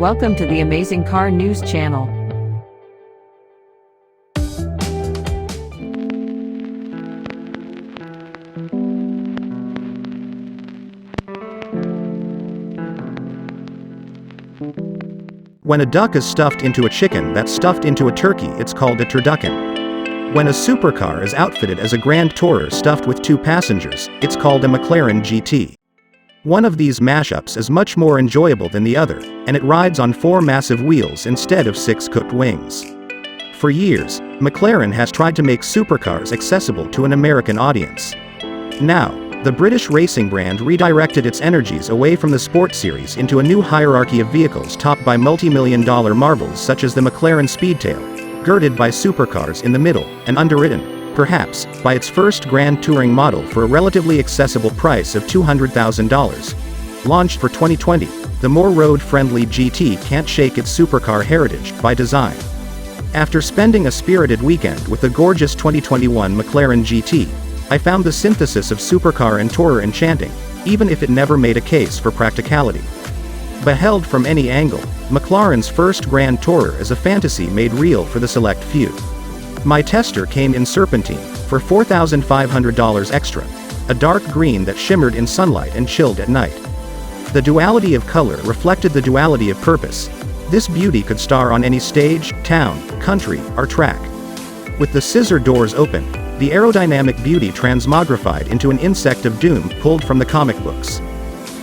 Welcome to the Amazing Car News Channel. When a duck is stuffed into a chicken that's stuffed into a turkey, it's called a turducken. When a supercar is outfitted as a grand tourer stuffed with 2 passengers, it's called a McLaren GT. One of these mashups is much more enjoyable than the other, and it rides on 4 massive wheels instead of 6 cooked wings. For years, McLaren has tried to make supercars accessible to an American audience. Now, the British racing brand redirected its energies away from the sport series into a new hierarchy of vehicles topped by multimillion-dollar marvels such as the McLaren Speedtail, girded by supercars in the middle, and underwritten, perhaps, by its first grand touring model for a relatively accessible price of $200,000. Launched for 2020, the more road-friendly GT can't shake its supercar heritage by design. After spending a spirited weekend with the gorgeous 2021 McLaren GT, I found the synthesis of supercar and tourer enchanting, even if it never made a case for practicality. Beheld from any angle, McLaren's first grand tourer is a fantasy made real for the select few. My tester came in Serpentine, for $4,500 extra, a dark green that shimmered in sunlight and chilled at night. The duality of color reflected the duality of purpose. This beauty could star on any stage, town, country, or track. With the scissor doors open, the aerodynamic beauty transmogrified into an insect of doom pulled from the comic books.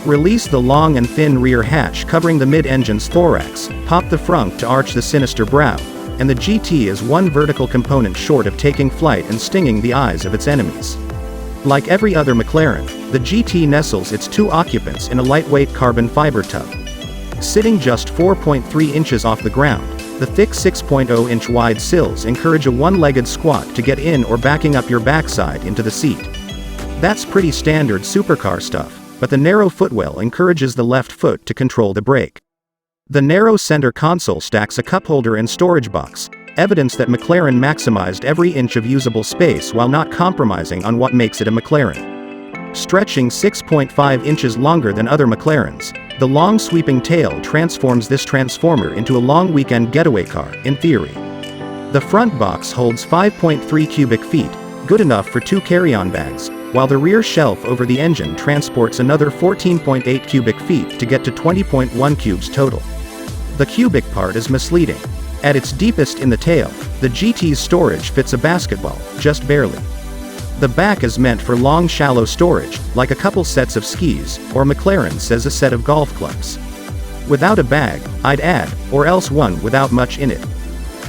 Release the long and thin rear hatch covering the mid-engine's thorax, pop the frunk to arch the sinister brow, and the GT is one vertical component short of taking flight and stinging the eyes of its enemies. Like every other McLaren, the GT nestles its 2 occupants in a lightweight carbon fiber tub. Sitting just 4.3 inches off the ground, the thick 6.0-inch wide sills encourage a one-legged squat to get in or backing up your backside into the seat. That's pretty standard supercar stuff, but the narrow footwell encourages the left foot to control the brake. The narrow center console stacks a cup holder and storage box, evidence that McLaren maximized every inch of usable space while not compromising on what makes it a McLaren. Stretching 6.5 inches longer than other McLarens, the long sweeping tail transforms this transformer into a long weekend getaway car, in theory. The front box holds 5.3 cubic feet, good enough for 2 carry-on bags, while the rear shelf over the engine transports another 14.8 cubic feet to get to 20.1 cubes total. The cubic part is misleading. At its deepest in the tail, the GT's storage fits a basketball, just barely. The back is meant for long shallow storage, like a couple sets of skis, or McLaren says a set of golf clubs. Without a bag, I'd add, or else one without much in it.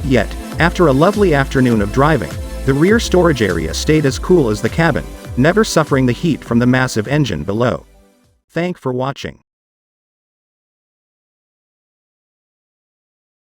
Yet, after a lovely afternoon of driving, the rear storage area stayed as cool as the cabin, never suffering the heat from the massive engine below. Thanks for watching.